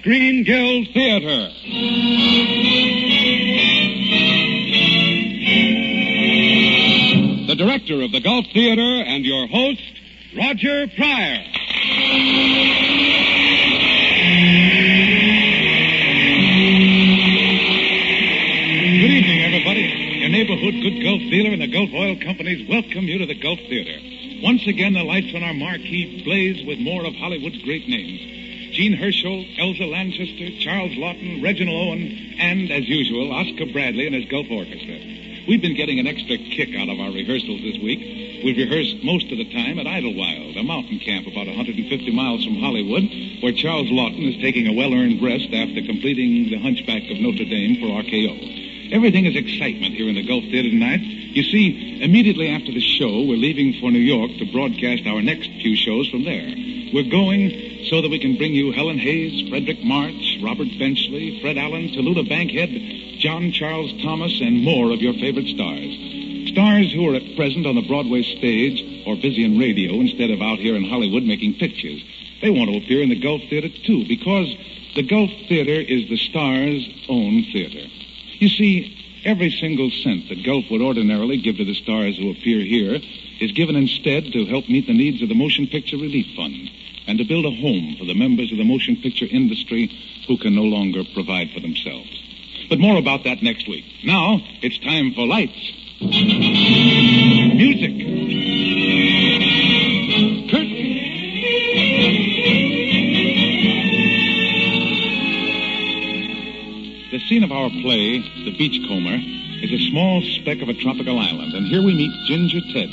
Screen Guild Theater. The director of the Gulf Theater and your host, Roger Pryor. Good evening, everybody. Your neighborhood good Gulf dealer and the Gulf Oil Companies welcome you to the Gulf Theater. Once again, the lights on our marquee blaze with more of Hollywood's great names. Jean Herschel, Elsa Lanchester, Charles Lawton, Reginald Owen, and, as usual, Oscar Bradley and his Gulf Orchestra. We've been getting an extra kick out of our rehearsals this week. We've rehearsed most of the time at Idlewild, a mountain camp about 150 miles from Hollywood, where Charles Lawton is taking a well-earned rest after completing The Hunchback of Notre Dame for RKO. Everything is excitement here in the Gulf Theater tonight. You see, immediately after the show, we're leaving for New York to broadcast our next few shows from there. We're going so that we can bring you Helen Hayes, Frederick March, Robert Benchley, Fred Allen, Tallulah Bankhead, John Charles Thomas, and more of your favorite stars. Stars who are at present on the Broadway stage or busy in radio instead of out here in Hollywood making pictures. They want to appear in the Gulf Theater, too, because the Gulf Theater is the star's own theater. You see, every single cent that Gulf would ordinarily give to the stars who appear here is given instead to help meet the needs of the Motion Picture Relief Fund and to build a home for the members of the motion picture industry who can no longer provide for themselves. But more about that next week. Now, it's time for lights. Music. Curtain. The scene of our play, The Beachcomber, is a small speck of a tropical island, and here we meet Ginger Ted,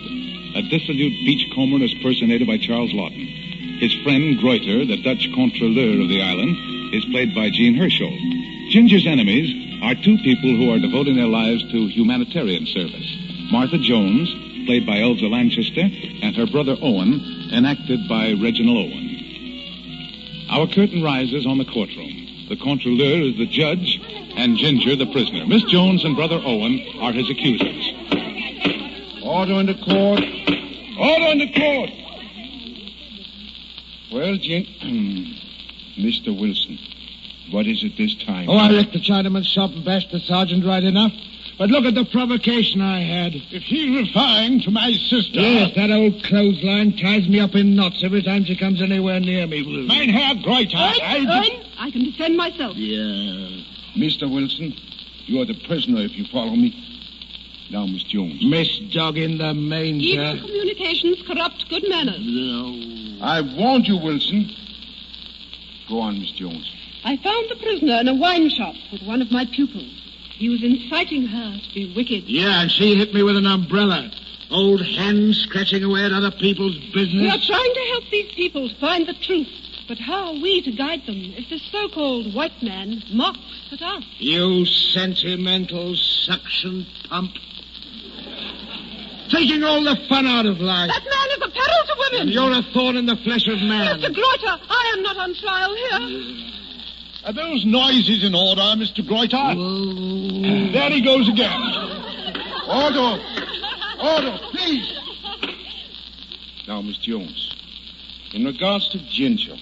a dissolute beachcomber as personated by Charles Lawton. His friend, Greuter, the Dutch controleur of the island, is played by Jean Herschel. Ginger's enemies are two people who are devoting their lives to humanitarian service. Martha Jones, played by Elsa Lanchester, and her brother Owen, enacted by Reginald Owen. Our curtain rises on the courtroom. The controleur is the judge, and Ginger the prisoner. Miss Jones and Brother Owen are his accusers. Order in the court. Order in the court. Well, Mr. Wilson, what is it this time? Oh, I wrecked the Chinaman's shop and bashed the sergeant right enough. But look at the provocation I had. If he's referring to my sister... Yes, that old clothesline ties me up in knots every time she comes anywhere near me. Mein Herr Greuter, I can defend myself. Yeah. Mr. Wilson, you are the prisoner if you follow me. Now, Miss Jones. Miss Dog in the manger. Evil communications corrupt good manners. No. I warned you, Wilson. Go on, Miss Jones. I found the prisoner in a wine shop with one of my pupils. He was inciting her to be wicked. Yeah, and she hit me with an umbrella. Old hen scratching away at other people's business. We are trying to help these people find the truth. But how are we to guide them if this so-called white man mocks at us? You sentimental suction pump. Taking all the fun out of life. That man is a peril to women. And you're a thorn in the flesh of man. Mr. Greuter, I am not on trial here. Are those noises in order, Mr. Greuter? Whoa. There he goes again. Order. Order, please. Now, Miss Jones, in regards to Ginger,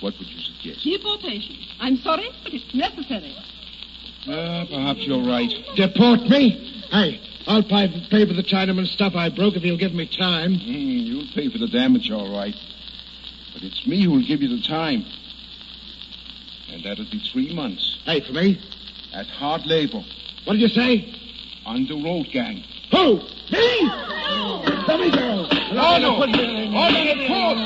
what would you suggest? Deportation. I'm sorry, but it's necessary. Perhaps you're right. Deport me? Hey, I'll pay for the Chinaman's stuff I broke if you'll give me time. You'll pay for the damage, all right. But it's me who'll give you the time. And that'll be 3 months. Hey, for me? At hard labor. What did you say? On the road gang. Who? Me? Let me go. Order the court.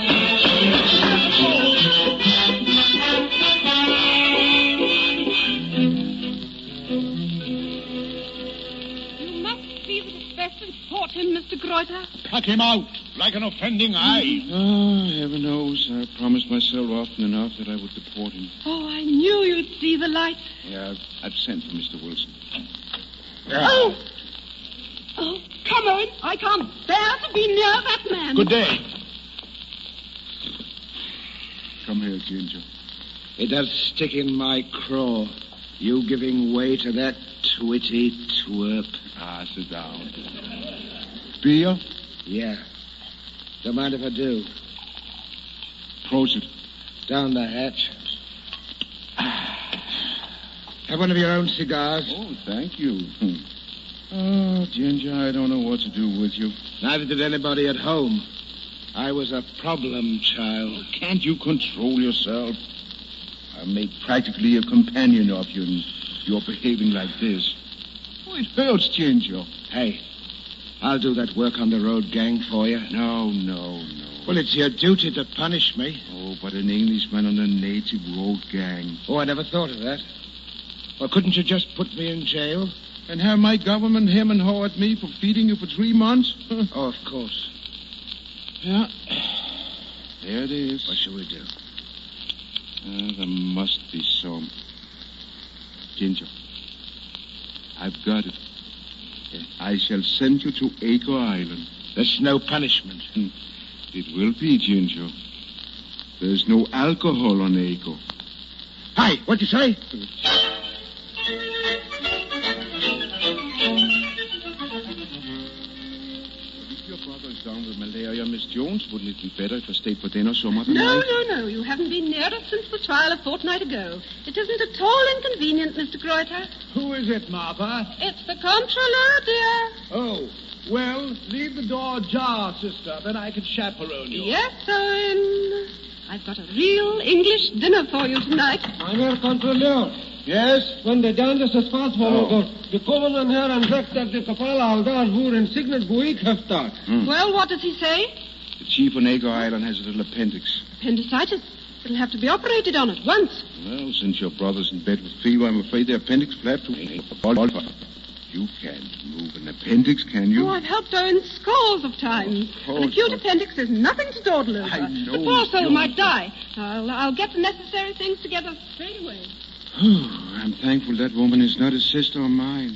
You must be the best and support him, Mr. Greuter. Cut him out like an offending eye. Oh, heaven knows. I promised myself often enough that I would deport him. Oh, I knew you'd see the light. Yeah, I've sent for Mr. Wilson. Oh, come on. I can't bear to be near that man. Good day. Come here, Ginger. It does stick in my craw. You giving way to that twitty twerp. Sit down. Beer? Yeah. Don't mind if I do. Prosit. Down the hatch. Have one of your own cigars. Oh, thank you. Oh, Ginger, I don't know what to do with you. Neither did anybody at home. I was a problem child. Can't you control yourself? I made practically a companion of you, and you're behaving like this. Oh, it hurts, Ginger. Hey, I'll do that work on the road gang for you. No. Well, it's your duty to punish me. Oh, but an Englishman on a native road gang. Oh, I never thought of that. Well, couldn't you just put me in jail? And have my government hem and haw at me for feeding you for 3 months? Oh, of course. Yeah. There it is. What shall we do? There must be some. Ginger, I've got it. I shall send you to Acre Island. There's no punishment. It will be, Ginger. There's no alcohol on Acre. Hi, what'd you say? Down with malaria, Miss Jones. Wouldn't it be better if I stayed for dinner some other night? No. You haven't been near us since the trial a fortnight ago. It isn't at all inconvenient, Mr. Greuter. Who is it, Martha? It's the Comptroller, dear. Oh, well, leave the door ajar, sister. Then I can chaperone you. Yes, Owen. I've got a real English dinner for you tonight. Mein Herr Controleur. Yes? Wenn der Dame das Passwort wir kommen dann her und sagt, dass die Kapelle da wo in Signet Buick heftet. Well, what does he say? The chief on Acre Island has a little appendix. Appendicitis. It'll have to be operated on at once. Well, since your brother's in bed with fever, I'm afraid the appendix will have to... You can't move an appendix, can you? Oh, I've helped Owen scores of times. An acute appendix is nothing to dawdle over. I know. The poor soul might die. I'll get the necessary things together straight away. I'm thankful that woman is not a sister of mine.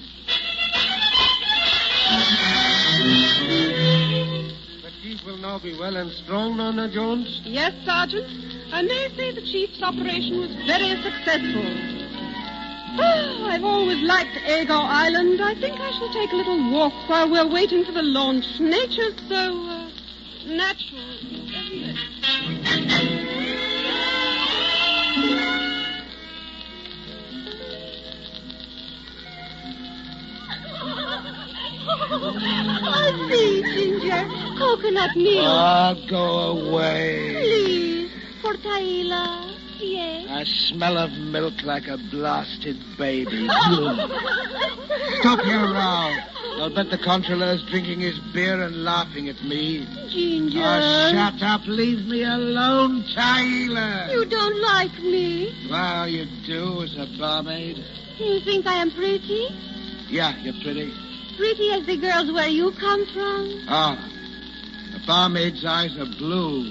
The chief will now be well and strong, Nana Jones? Yes, Sergeant. I may say the chief's operation was very successful. Oh, I've always liked Agor Island. I think I shall take a little walk while we're waiting for the launch. Nature's so natural, isn't it? Oh, see, Ginger. Coconut milk. Oh, go away. Please. For Taila. Yes. I smell of milk like a blasted baby. Stop your row. I'll bet the Controlleur's drinking his beer and laughing at me. Ginger. Oh, shut up. Leave me alone, Taila. You don't like me. Well, you do as a barmaid. You think I am pretty? Yeah, you're pretty. Pretty as the girls where you come from? Ah, a barmaid's eyes are blue,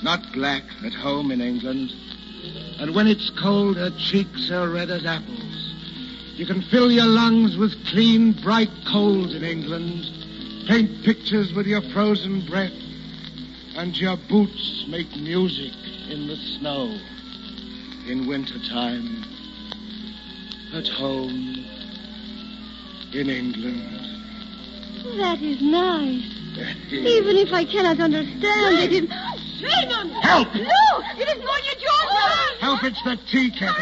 not black at home in England. And when it's cold, her cheeks are red as apples. You can fill your lungs with clean, bright coals in England, paint pictures with your frozen breath, and your boots make music in the snow in wintertime. At home in England. That is nice. Even if I cannot understand it, it... Raymond! Help! No! It is not your George! Help, it's the tea kettle.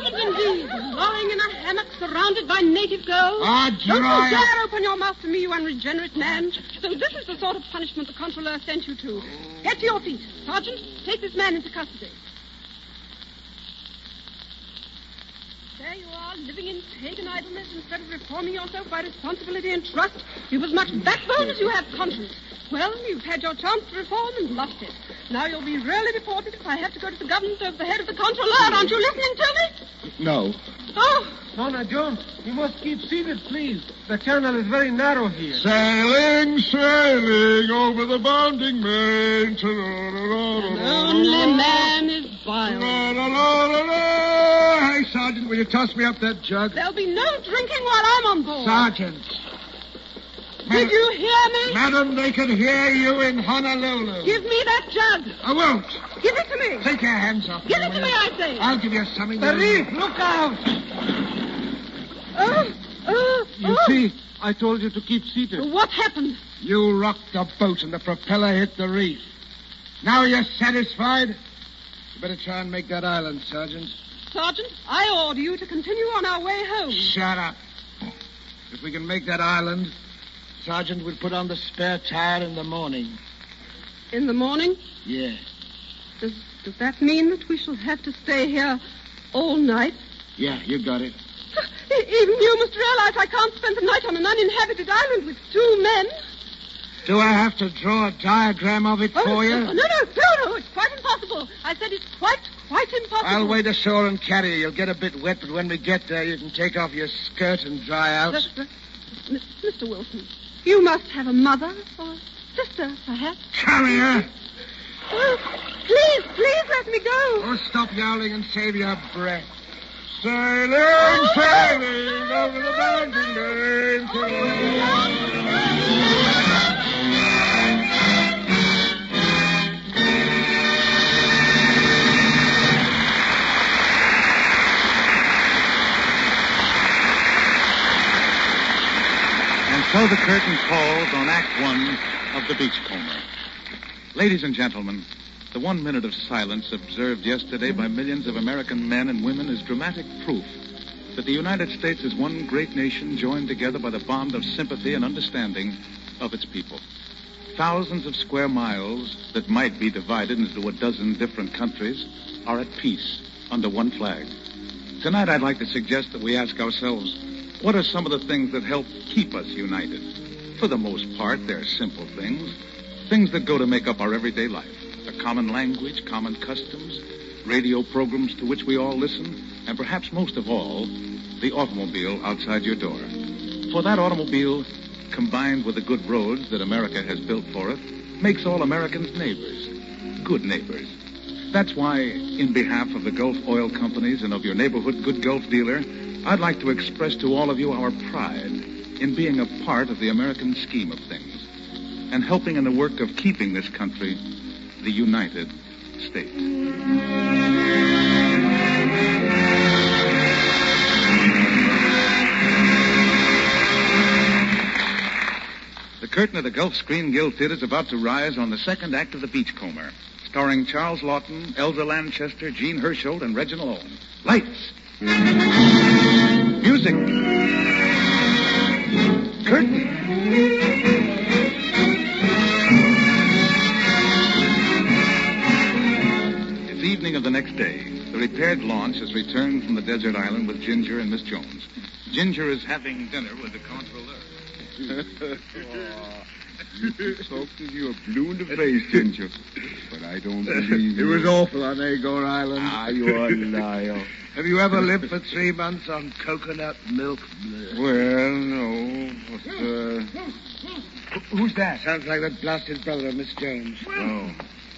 Indeed. Lying in a hammock surrounded by native girls. Ah, Don't you dry. dare open your mouth to me, you unregenerate man. So this is the sort of punishment the Controller sent you to. Get to your feet. Sergeant, take this man into custody. There you are, living in pagan idleness instead of reforming yourself by responsibility and trust. You've as much backbone as you have conscience. Well, you've had your chance to reform and lost it. Now you'll be really deported if I have to go to the government over the head of the Controller. Aren't you listening to me? No. Oh, Nana Jones, you must keep seated, please. The channel is very narrow here. Sailing, sailing over the bounding main. the only man is vile. Hey, Sergeant, will you toss me up that jug? There'll be no drinking while I'm on board. Sergeant. Did you hear me? Madam, they can hear you in Honolulu. Give me that jug. I won't. Give it to me. Take your hands off. Give it to me, I say. I'll give you something. The reef, look out! You see, I told you to keep seated. What happened? You rocked the boat and the propeller hit the reef. Now you're satisfied? You better try and make that island, Sergeant. Sergeant, I order you to continue on our way home. Shut up. If we can make that island, Sergeant will put on the spare tire in the morning. In the morning? Yeah. Does that mean that we shall have to stay here all night? Yeah, you got it. Even you must realize I can't spend the night on an uninhabited island with 2 men. Do I have to draw a diagram of it for you? No, it's quite impossible. I said it's quite impossible. I'll wait ashore and carry you. You'll get a bit wet, but when we get there, you can take off your skirt and dry out. Mr. Wilson, you must have a mother or a sister, perhaps. Come here. Please let me go. Oh, stop yowling and save your breath. Sailing, sailing over the mountain range. So the curtain falls on Act 1 of The Beachcomber. Ladies and gentlemen, the 1 minute of silence observed yesterday by millions of American men and women is dramatic proof that the United States is one great nation joined together by the bond of sympathy and understanding of its people. Thousands of square miles that might be divided into a dozen different countries are at peace under one flag. Tonight I'd like to suggest that we ask ourselves, what are some of the things that help keep us united? For the most part, they're simple things that go to make up our everyday life. A common language, common customs, radio programs to which we all listen, and perhaps most of all, the automobile outside your door. For that automobile, combined with the good roads that America has built for us, makes all Americans neighbors, good neighbors. That's why, in behalf of the Gulf Oil Companies and of your neighborhood good Gulf dealer, I'd like to express to all of you our pride in being a part of the American scheme of things and helping in the work of keeping this country the United States. The curtain of the Gulf Screen Guild Theater is about to rise on the second act of The Beachcomber, starring Charles Lawton, Elza Lanchester, Jean Hersholt, and Reginald Owen. Lights! Music. Curtain. It's evening of the next day. The repaired launch has returned from the desert island with Ginger and Miss Jones. Ginger is having dinner with the controller. You talk to you a blue in the face, Ginger. But I don't believe you. It was awful on Agor Island. You're a liar. Have you ever lived for 3 months on coconut milk? Well, no. But, Who's that? Sounds like that blasted brother of Miss Jones.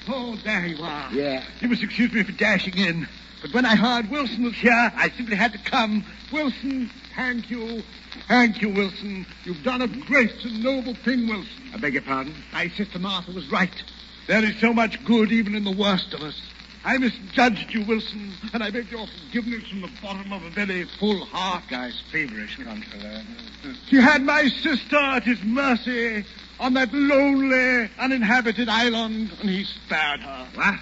Oh, there you are. Yeah. You must excuse me for dashing in. But when I heard Wilson was here, I simply had to come. Wilson, thank you. Thank you, Wilson. You've done a great and noble thing, Wilson. I beg your pardon? My sister Martha was right. There is so much good even in the worst of us. I misjudged you, Wilson, and I beg your forgiveness from the bottom of a very full heart. Guy's feverish, Controller. He had my sister at his mercy on that lonely, uninhabited island, and he spared her. What?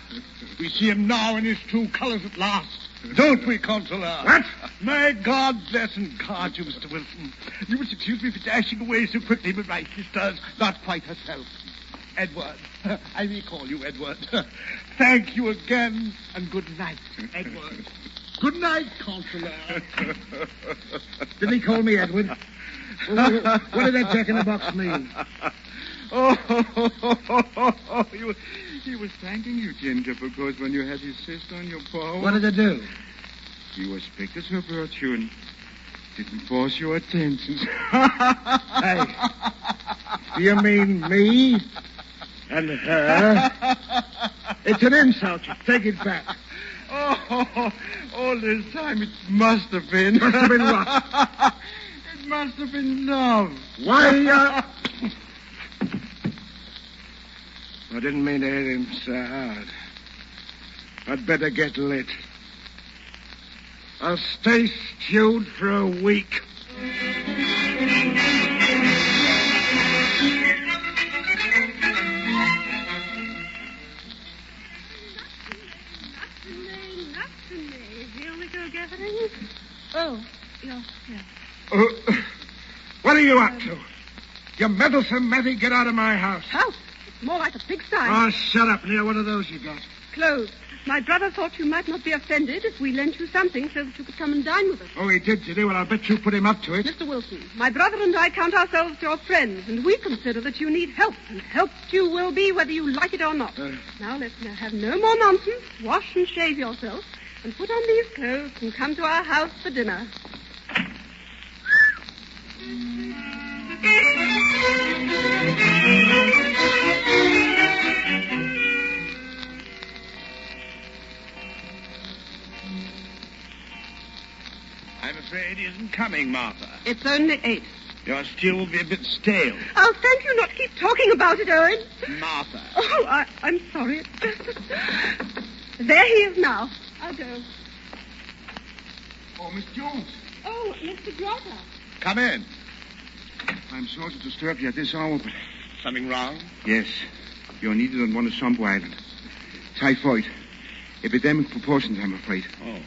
We see him now in his true colors at last. Don't we, Controller? What? May God bless and guard you, Mr. Wilson. You must excuse me for dashing away so quickly, but my sister's not quite herself. Edward. I may call you Edward. Thank you again, and good night, Edward. Good night, Controller. Did he call me Edward? What did that check in the box mean? He was thanking you, Ginger, because when you had his sister on your paw... What did it do? He respected her virtue and didn't force your attentions. Hey, do you mean me and her? It's an insult. You take it back. All this time it must have been... Must have been what? It must have been love. Why, I didn't mean to hit him so hard. I'd better get lit. I'll stay stewed for a week. Here we go are you up to? You meddlesome Matty, get out of my house. House? It's more like a pigsty. Oh, shut up, Neil. What are those you got? Clothes. My brother thought you might not be offended if we lent you something so that you could come and dine with us. Oh, he did you? Well, I'll bet you put him up to it. Mr. Wilson, my brother and I count ourselves your friends, and we consider that you need help, and helped you will be whether you like it or not. Now, let's have no more nonsense. Wash and shave yourself, and put on these clothes and come to our house for dinner. I'm afraid he isn't coming, Martha. It's only 8. Your stew will be a bit stale. Oh, thank you not keep talking about it, Owen. Martha. Oh, I'm sorry. There he is now. I'll go. Oh, Miss Jones. Oh, Mr. Grotter. Come in. I'm sorry to disturb you at this hour, but... Something wrong? Yes. You're needed on one of Sambo Island. Typhoid. Epidemic proportions, I'm afraid. Oh.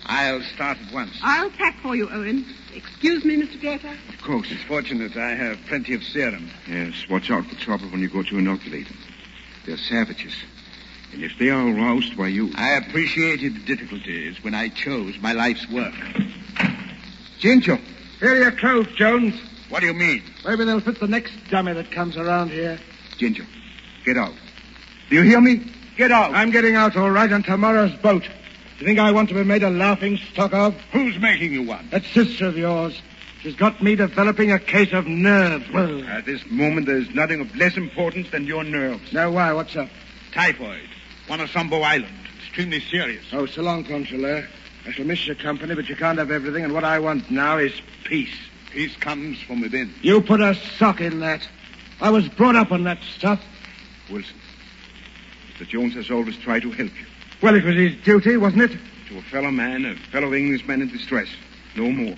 I'll start at once. I'll pack for you, Owen. Excuse me, Mr. Grotter. Of course. It's fortunate I have plenty of serum. Yes, watch out for trouble when you go to inoculate them. They're savages. And if they are aroused by you... I appreciated the difficulties when I chose my life's work. Ginger! Here are your clothes, Jones. What do you mean? Maybe they'll fit the next dummy that comes around here. Ginger, get out. Do you hear me? Get out. I'm getting out all right on tomorrow's boat. Do you think I want to be made a laughing stock of? Who's making you one? That sister of yours. She's got me developing a case of nerves. Well, At this moment, there's nothing of less importance than your nerves. now why? What's up? Typhoid. One of Sambo Island. Extremely serious. Oh, so long, Consular. I shall miss your company, but you can't have everything, and what I want now is peace. Peace comes from within. You put a sock in that. I was brought up on that stuff. Wilson, Mr. Jones has always tried to help you. Well, it was his duty, wasn't it? To a fellow man, a fellow Englishman in distress. No more.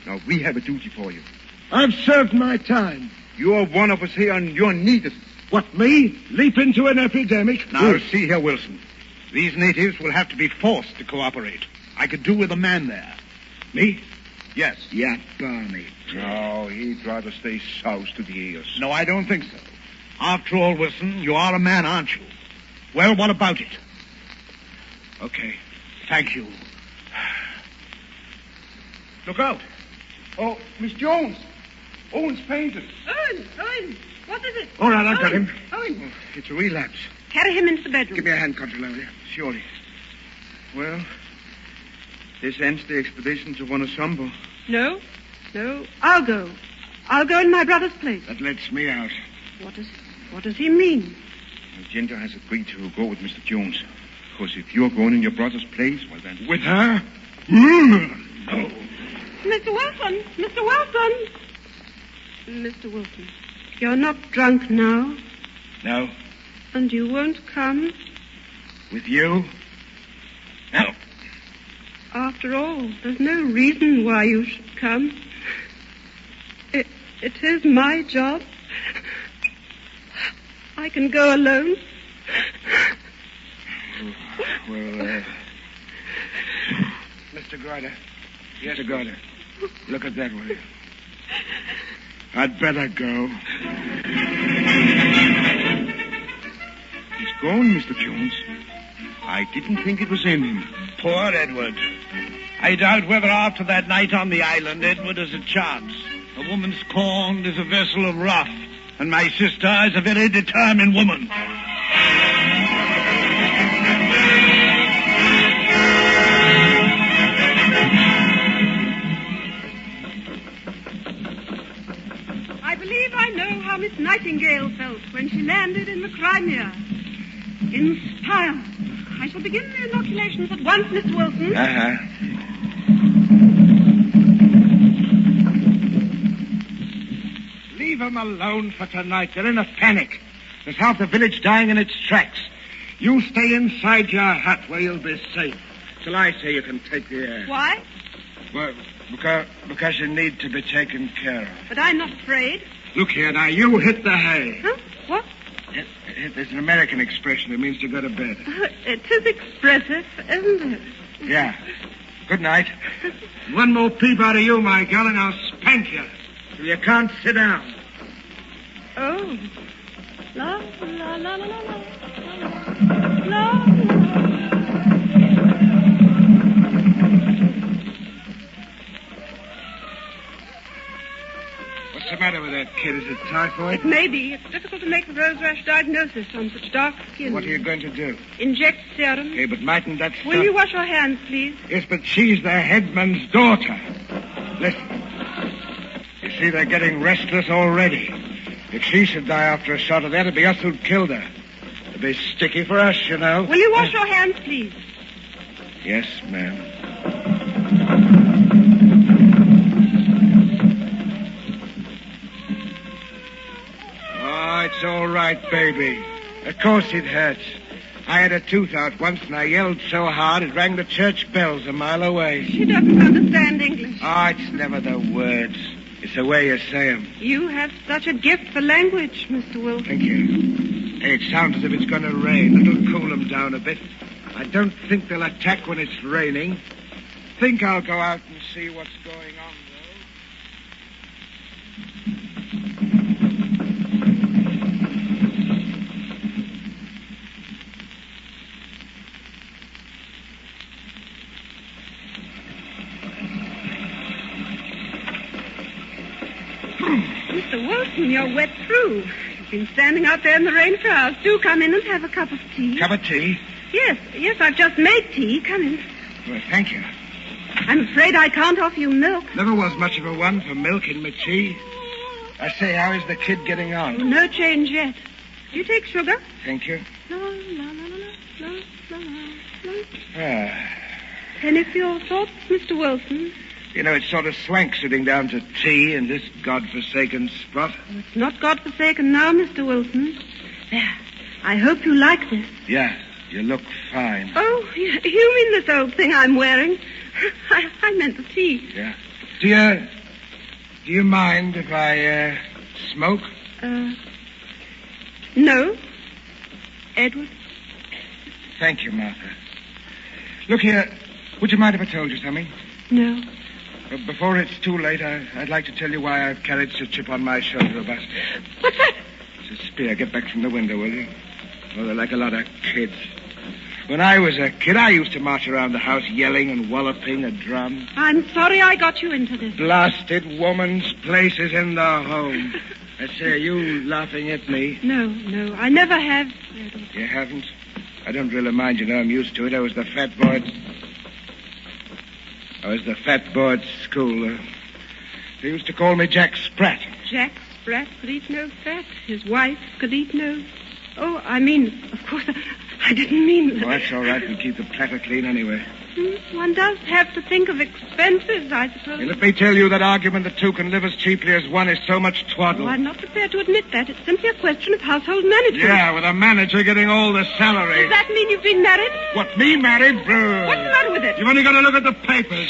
Now, we have a duty for you. I've served my time. You're one of us here, and you're needed. What, me? Leap into an epidemic? Now, see here, Wilson. These natives will have to be forced to cooperate. I could do with a man there. Me? Yes. Yeah, Barney. No, he'd rather stay south to the ears. No, I don't think so. After all, Wilson, you are a man, aren't you? Well, what about it? Okay. Thank you. Look out. Oh, Miss Jones. Owen's fainted. Owen, what is it? All right, I've got him. Owen, It's a relapse. carry him into the bedroom. Give me a hand, Consular. Surely. Well, this ends the expedition to Sambo. No, I'll go. I'll go in my brother's place. That lets me out. What does he mean? Ginger has agreed to go with Mr. Jones. Of course, if you're going in your brother's place, well then... With her? No. Mr. Wilson! Mr. Wilson, you're not drunk now, No. and you won't come? With you? No. After all, there's no reason why you should come. It is my job. I can go alone. Well, Mr. Grotter. Yes, Mr. Grotter. Look at that way. I'd better go. He's gone, Mr. Jones. I didn't think it was in him. Poor Edward. I doubt whether after that night on the island, Edward has a chance. A woman scorned is a vessel of wrath, and my sister is a very determined woman. I believe I know how Miss Nightingale felt when she landed in the Crimea. In style. I shall begin the inoculations at once, Mr. Wilson. Leave them alone for tonight. They're in a panic. There's half the village dying in its tracks. You stay inside your hut where you'll be safe till I say you can take the air. Why? Well, because you need to be taken care of. But I'm not afraid. Look here now, you hit the hay. Huh? What? It's an American expression. It means to go to bed. It is expressive, isn't it? Yeah. Good night. One more peep out of you, my girl, and I'll spank you. till you can't sit down. Oh. La, la, la, la, la, la, la, la. What's the matter with that kid? Is it typhoid? It may be. It's difficult to make the rose rash diagnosis on such dark skin. What are you going to do? Inject serum. Okay, but mightn't that Will you wash your hands, please? Yes, but she's the headman's daughter. Listen. You see, they're getting restless already. If she should die after a shot of that, it'd be us who'd killed her. It'd be sticky for us, you know. Will you wash your hands, please? Yes, ma'am. Oh, it's all right, baby. Of course it hurts. I had a tooth out once, and I yelled so hard it rang the church bells a mile away. She doesn't understand English. Oh, it's never the words. It's the way you say them. You have such a gift for language, Mr. Wilson. Thank you. Hey, it sounds as if it's going to rain. It'll cool them down a bit. I don't think they'll attack when it's raining. Think I'll go out and see what's going on, Mr. Wilson, you're wet through. You've been standing out there in the rain for hours. Do come in and have a cup of tea. Cup of tea? Yes, I've just made tea. Come in. Well, thank you. I'm afraid I can't offer you milk. Never was much of a one for milk in my tea. I say, how is the kid getting on? No change yet. Do you take sugar? Thank you. La, la, la, la, la, la, la. Ah. Any for your thoughts, Mr. Wilson? You know, it's sort of swank sitting down to tea in this godforsaken spot. Oh, it's not godforsaken now, Mr. Wilson. There. I hope you like this. Yeah, you look fine. Oh, you mean this old thing I'm wearing? I meant the tea. Yeah. Do you mind if I, smoke? No. Edward? Thank you, Martha. Look here, would you mind if I told you something? No. Before it's too late, I'd like to tell you why I've carried such a chip on my shoulder of Astaire. What's that? It's a spear. Get back from the window, will you? Oh, they're like a lot of kids. When I was a kid, I used to march around the house yelling and walloping a drum. I'm sorry I got you into this. Blasted woman's place is in the home. I say, are you laughing at me? No, I never have. You haven't? I don't really mind, you know. I'm used to it. I was the fat boy at school. They used to call me Jack Spratt. Jack Spratt could eat no fat. His wife could eat no... Oh, I mean, of course, I didn't mean that. Oh, that's all right. We'll keep the platter clean anyway. One does have to think of expenses, I suppose. Hey, let me tell you that argument that two can live as cheaply as one is so much twaddle. Oh, I'm not prepared to admit that. It's simply a question of household management. Yeah, with a manager getting all the salary. Does that mean you've been married? What, me married? What's the matter with it? You've only got to look at the papers.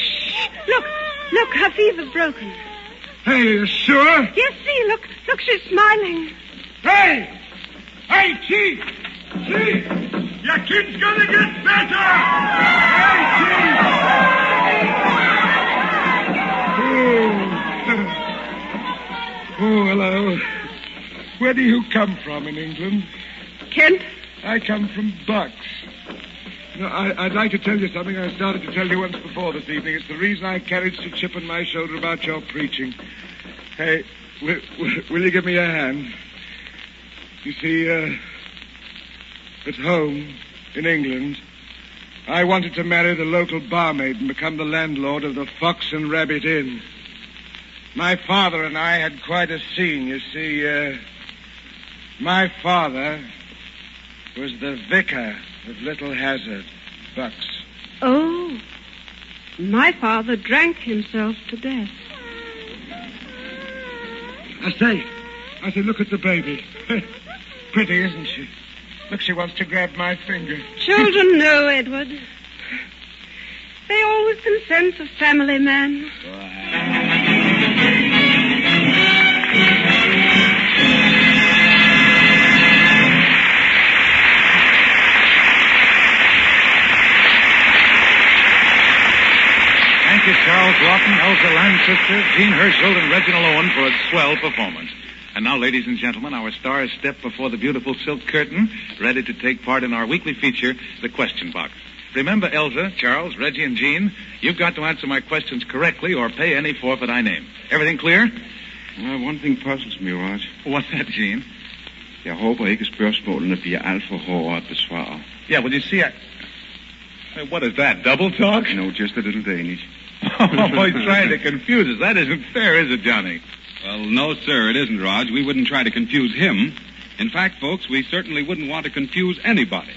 Look, her fever's broken. Hey, you sure? Yes, see, look, she's smiling. Hey, Chief! Chief! Your kid's gonna get better! Hey, Chief! Oh, hello. Where do you come from in England? Kent? I come from Bucks. No, I'd like to tell you something I started to tell you once before this evening. It's the reason I carried such a chip on my shoulder about your preaching. Hey, will you give me a hand? You see, at home in England, I wanted to marry the local barmaid and become the landlord of the Fox and Rabbit Inn. My father and I had quite a scene. You see, my father was the vicar of Little Hazard, Bucks. Oh, my father drank himself to death. I say, look at the baby. Pretty, isn't she? Look, she wants to grab my finger. Children know, Edward. They always can sense a family man. Thank you, Charles Lawton, Elsa Lang orchestra, Gene Herschel and Reginald Owen for a swell performance. And now, ladies and gentlemen, our stars step before the beautiful silk curtain, ready to take part in our weekly feature, The Question Box. Remember, Elsa, Charles, Reggie, and Gene, you've got to answer my questions correctly or pay any forfeit I name. Everything clear? One thing puzzles me, Raj. What's that, Gene? Jeg håber ikke spørgsmålene bliver alt for hårde at besvare. Yeah, well, you see, what is that, double talk? No, just a little Danish. Oh, he's trying to confuse us. That isn't fair, is it, Johnny? Well, no, sir, it isn't, Raj. We wouldn't try to confuse him. In fact, folks, we certainly wouldn't want to confuse anybody.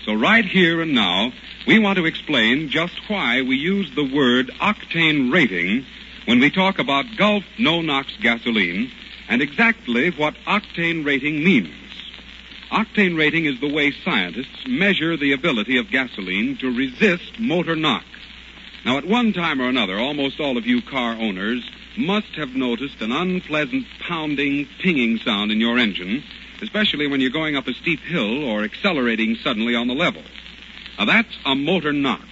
So right here and now, we want to explain just why we use the word octane rating when we talk about Gulf no-NOx gasoline and exactly what octane rating means. Octane rating is the way scientists measure the ability of gasoline to resist motor knock. Now, at one time or another, almost all of you car owners must have noticed an unpleasant pounding, pinging sound in your engine, especially when you're going up a steep hill or accelerating suddenly on the level. Now, that's a motor knock,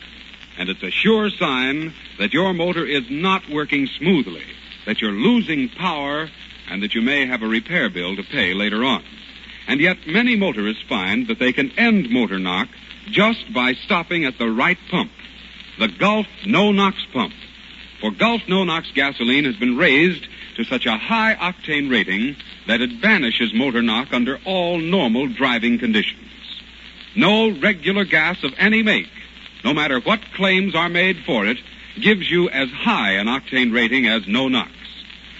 and it's a sure sign that your motor is not working smoothly, that you're losing power, and that you may have a repair bill to pay later on. And yet, many motorists find that they can end motor knock just by stopping at the right pump, the Gulf no-NOx pump. For Gulf no-NOx gasoline has been raised to such a high octane rating that it banishes motor knock under all normal driving conditions. No regular gas of any make, no matter what claims are made for it, gives you as high an octane rating as no-NOx.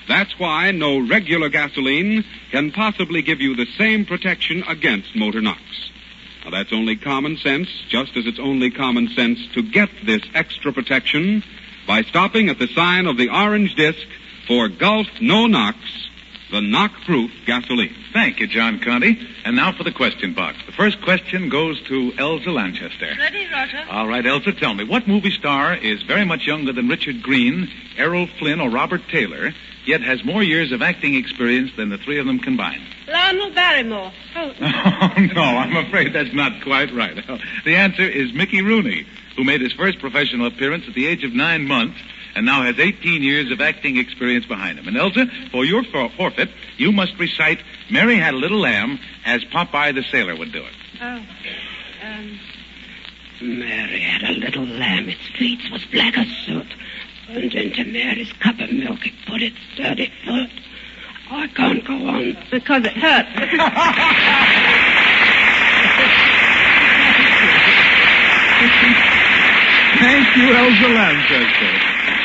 That's why no regular gasoline can possibly give you the same protection against motor knox. Now, that's only common sense, just as it's only common sense to get this extra protection by stopping at the sign of the orange disc for Gulf no-NOx, the knock-proof gasoline. Thank you, John Conte. And now for the question box. The first question goes to Elsa Lanchester. Ready, Roger. All right, Elsa, tell me, what movie star is very much younger than Richard Greene, Errol Flynn, or Robert Taylor, yet has more years of acting experience than the three of them combined? Lionel Barrymore. Oh, no, I'm afraid that's not quite right. The answer is Mickey Rooney, who made his first professional appearance at the age of 9 months and now has 18 years of acting experience behind him. And Elsa, for your forfeit, you must recite Mary Had a Little Lamb as Popeye the Sailor would do it. Mary had a little lamb, its fleece was black as soot, and into Mary's cup of milk it put its dirty foot. I can't go on. Because it hurts. Thank you, Elsa Lanchester.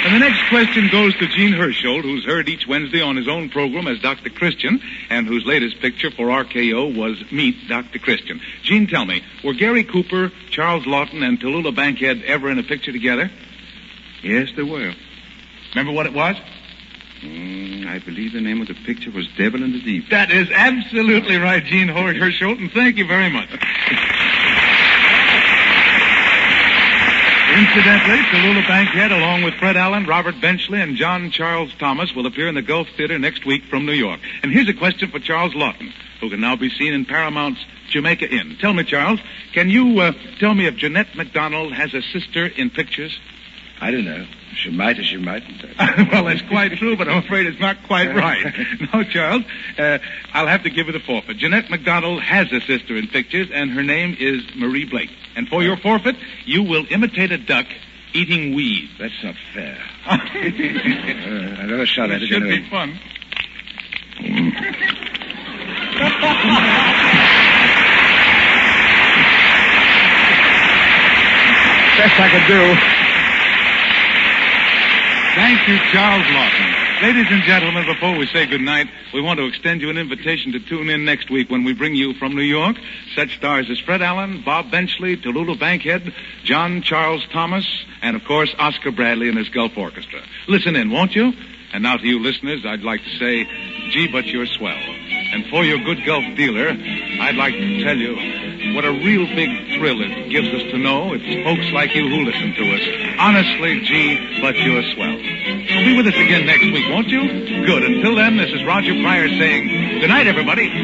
And the next question goes to Gene Herschel, who's heard each Wednesday on his own program as Dr. Christian, and whose latest picture for RKO was Meet Dr. Christian. Gene, tell me, were Gary Cooper, Charles Lawton, and Tallulah Bankhead ever in a picture together? Yes, they were. Remember what it was? I believe the name of the picture was Devil in the Deep. That is absolutely right, Gene Herschel, and thank you very much. Incidentally, Tallulah Bankhead, along with Fred Allen, Robert Benchley, and John Charles Thomas, will appear in the Gulf Theater next week from New York. And here's a question for Charles Lawton, who can now be seen in Paramount's Jamaica Inn. Tell me, Charles, can you tell me if Jeanette MacDonald has a sister in pictures? I don't know. She might or she mightn't. Well, that's quite true, but I'm afraid it's not quite right. No, Charles, I'll have to give you the forfeit. Jeanette MacDonald has a sister in pictures, and her name is Marie Blake. And for your forfeit, you will imitate a duck eating weeds. That's not fair. I've never shot at it. It should be fun. Best I could do. Thank you, Charles Lawton. Ladies and gentlemen, before we say goodnight, we want to extend you an invitation to tune in next week when we bring you from New York such stars as Fred Allen, Bob Benchley, Tallulah Bankhead, John Charles Thomas, and, of course, Oscar Bradley and his Gulf Orchestra. Listen in, won't you? And now to you listeners, I'd like to say, gee, but you're swell. And for your good Gulf dealer, I'd like to tell you what a real big thrill it gives us to know it's folks like you who listen to us. Honestly, gee, but you're swell. So be with us again next week, won't you? Good. Until then, this is Roger Pryor saying good night, everybody. This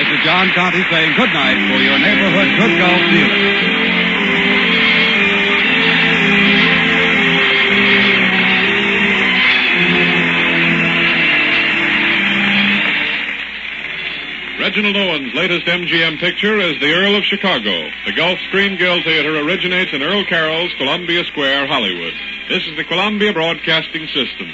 is John Conte saying good night for your neighborhood Good Gulf dealer. latest MGM picture is The Earl of Chicago. The Gulf Screen Guild Theater originates in Earl Carroll's Columbia Square, Hollywood. This is the Columbia Broadcasting System.